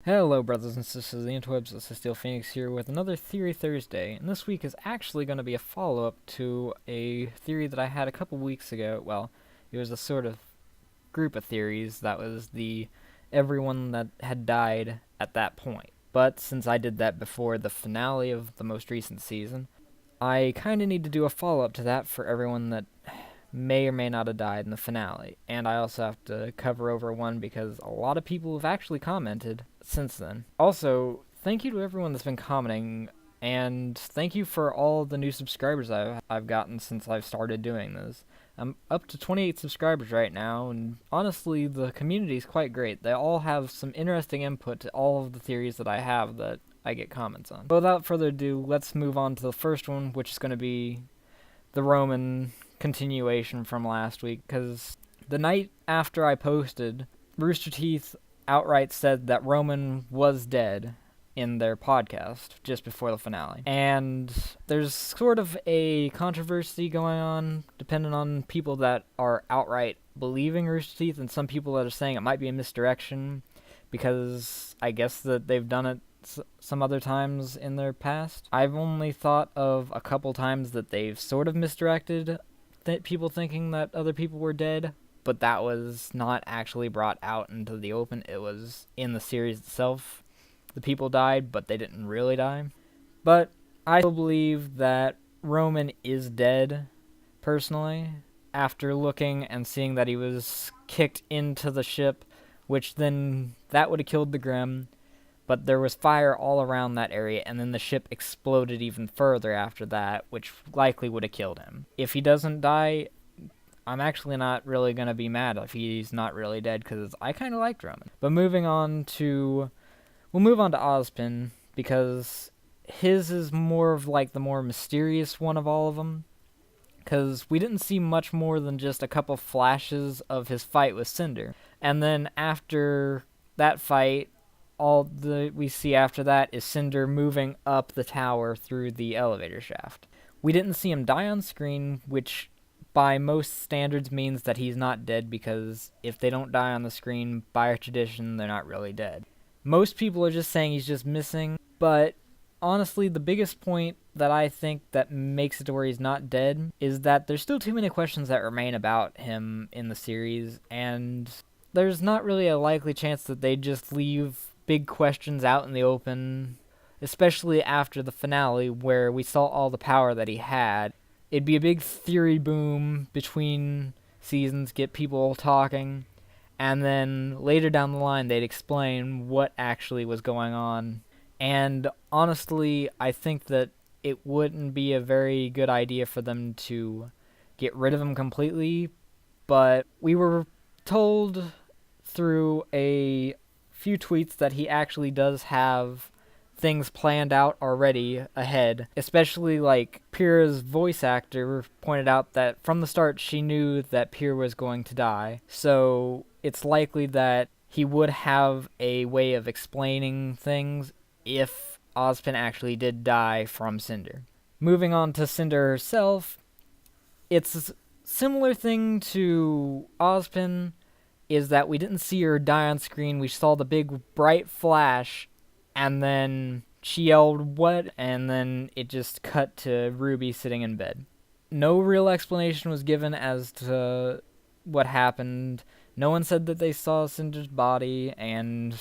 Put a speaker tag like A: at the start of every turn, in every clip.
A: Hello, brothers and sisters of the interwebs. This is Steel Phoenix here with another Theory Thursday, and this week is actually going to be a follow-up to a theory that I had a couple weeks ago. Well, it was a sort of group of theories that was the everyone that had died at that point. But since I did that before the finale of the most recent season, I kind of need to do a follow-up to that for everyone that may or may not have died in the finale. And I also have to cover over one because a lot of people have actually commented since then. Also, thank you to everyone that's been commenting, and thank you for all the new subscribers I've gotten since I've started doing this. I'm up to 28 subscribers right now, and honestly, the community is quite great. They all have some interesting input to all of the theories that I have that I get comments on. But without further ado, let's move on to the first one, which is going to be the Roman continuation from last week, because the night after I posted, Rooster Teeth outright said that Roman was dead in their podcast just before the finale. And there's sort of a controversy going on, depending on people that are outright believing Rooster Teeth, and some people that are saying it might be a misdirection, because I guess that they've done it some other times in their past. I've only thought of a couple times that they've sort of misdirected people thinking that other people were dead, but that was not actually brought out into the open. It was in the series itself. The people died, but they didn't really die. But I still believe that Roman is dead, personally, after looking and seeing that he was kicked into the ship, which then that would have killed the Grimm. But there was fire all around that area, and then the ship exploded even further after that, which likely would have killed him. If he doesn't die, I'm actually not really going to be mad if he's not really dead, because I kind of liked Roman. But we'll move on to Ozpin, because his is more of like the more mysterious one of all of them, because we didn't see much more than just a couple flashes of his fight with Cinder. And then after that fight, all we see after that is Cinder moving up the tower through the elevator shaft. We didn't see him die on screen, which by most standards means that he's not dead, because if they don't die on the screen, by tradition, they're not really dead. Most people are just saying he's just missing, but honestly, the biggest point that I think that makes it to where he's not dead is that there's still too many questions that remain about him in the series, and there's not really a likely chance that they just leave big questions out in the open, especially after the finale where we saw all the power that he had. It'd be a big theory boom between seasons, get people talking, and then later down the line they'd explain what actually was going on. And honestly, I think that it wouldn't be a very good idea for them to get rid of him completely, but we were told through a few tweets that he actually does have things planned out already ahead, especially like Pyrrha's voice actor pointed out that from the start she knew that Pyrrha was going to die, so it's likely that he would have a way of explaining things if Ozpin actually did die from Cinder. Moving on to Cinder herself, it's a similar thing to Ozpin, is that we didn't see her die on screen. We saw the big bright flash, and then she yelled, "What?" and then it just cut to Rwby sitting in bed. No real explanation was given as to what happened. No one said that they saw Cinder's body, and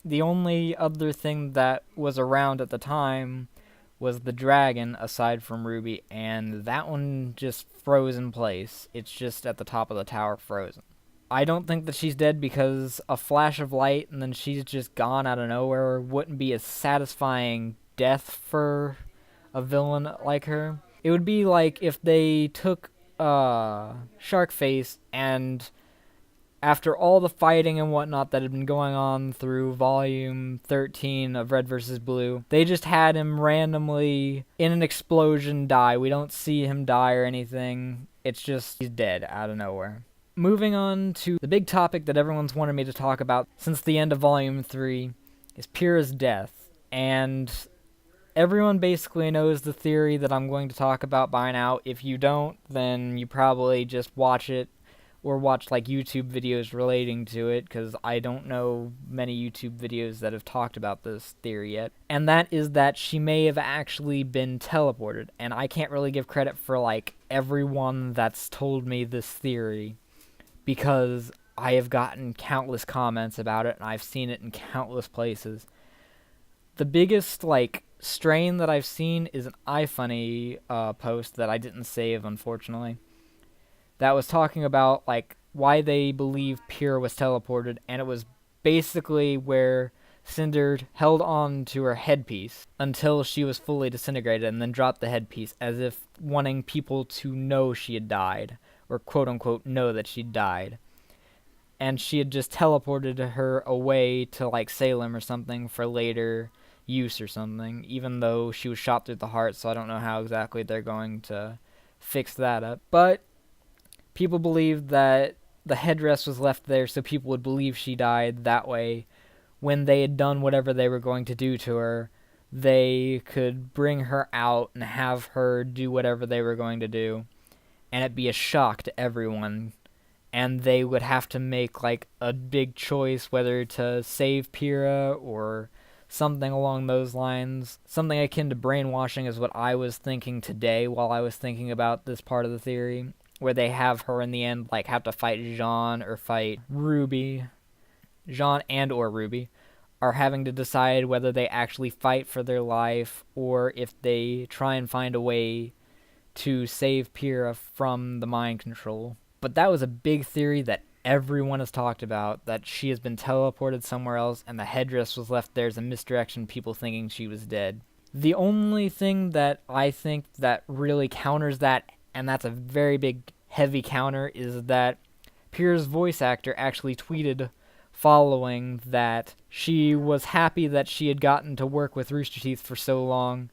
A: the only other thing that was around at the time was the dragon, aside from Rwby, and that one just froze in place. It's just at the top of the tower, frozen. I don't think that she's dead, because a flash of light and then she's just gone out of nowhere wouldn't be a satisfying death for a villain like her. It would be like if they took Sharkface, and after all the fighting and whatnot that had been going on through volume 13 of Red vs. Blue, they just had him randomly in an explosion die. We don't see him die or anything. It's just he's dead out of nowhere. Moving on to the big topic that everyone's wanted me to talk about since the end of Volume 3 is Pyrrha's death. And everyone basically knows the theory that I'm going to talk about by now. If you don't, then you probably just watch it or watched like YouTube videos relating to it, because I don't know many YouTube videos that have talked about this theory yet. And that is that she may have actually been teleported. And I can't really give credit for like everyone that's told me this theory, because I have gotten countless comments about it and I've seen it in countless places. The biggest like strain that I've seen is an iFunny post that I didn't save, unfortunately, that was talking about like why they believe Pyrrha was teleported, and it was basically where Cinder held on to her headpiece until she was fully disintegrated and then dropped the headpiece as if wanting people to know she had died, or quote unquote know that she died. And she had just teleported her away to like Salem or something for later use or something, even though she was shot through the heart, so I don't know how exactly they're going to fix that up. But people believed that the headdress was left there so people would believe she died. That way, when they had done whatever they were going to do to her, they could bring her out and have her do whatever they were going to do, and it'd be a shock to everyone. And they would have to make like a big choice whether to save Pyrrha or something along those lines. Something akin to brainwashing is what I was thinking today while I was thinking about this part of the theory, where they have her in the end like have to fight Jean or fight Rwby. Jean and or Rwby are having to decide whether they actually fight for their life or if they try and find a way to save Pyrrha from the mind control. But that was a big theory that everyone has talked about, that she has been teleported somewhere else and the headdress was left there as a misdirection, people thinking she was dead. The only thing that I think that really counters that, and that's a very big, heavy counter, is that Pyrrha's voice actor actually tweeted following that she was happy that she had gotten to work with Rooster Teeth for so long,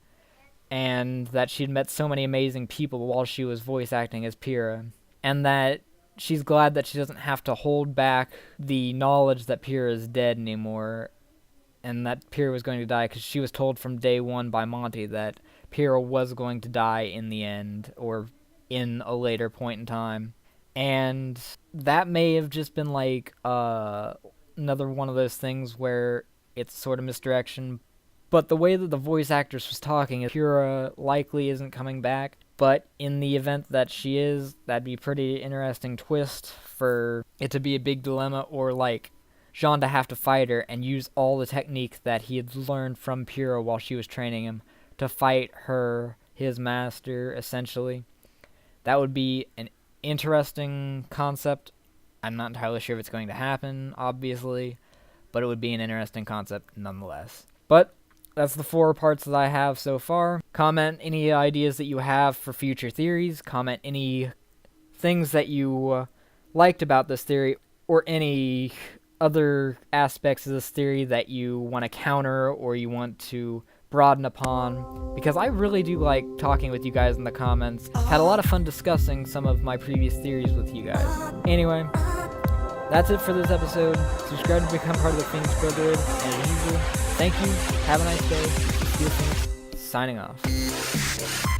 A: and that she'd met so many amazing people while she was voice acting as Pyrrha, and that she's glad that she doesn't have to hold back the knowledge that Pyrrha is dead anymore, and that Pyrrha was going to die, because she was told from day one by Monty that Pyrrha was going to die in the end, or in a later point in time. And that may have just been like another one of those things where it's sort of misdirection. But the way that the voice actress was talking, Pyrrha likely isn't coming back. But in the event that she is, that'd be a pretty interesting twist for it to be a big dilemma, or like Jean to have to fight her and use all the technique that he had learned from Pyrrha while she was training him to fight her, his master, essentially. That would be an interesting concept. I'm not entirely sure if it's going to happen, obviously, but it would be an interesting concept nonetheless. But that's the 4 parts that I have so far. Comment any ideas that you have for future theories. Comment any things that you liked about this theory, or any other aspects of this theory that you want to counter or you want to broaden upon, because I really do like talking with you guys in the comments. Had a lot of fun discussing some of my previous theories with you guys. Anyway, that's it for this episode. Subscribe to become part of the Phoenix Brotherhood, and as usual, thank you, have a nice day, see you soon, signing off.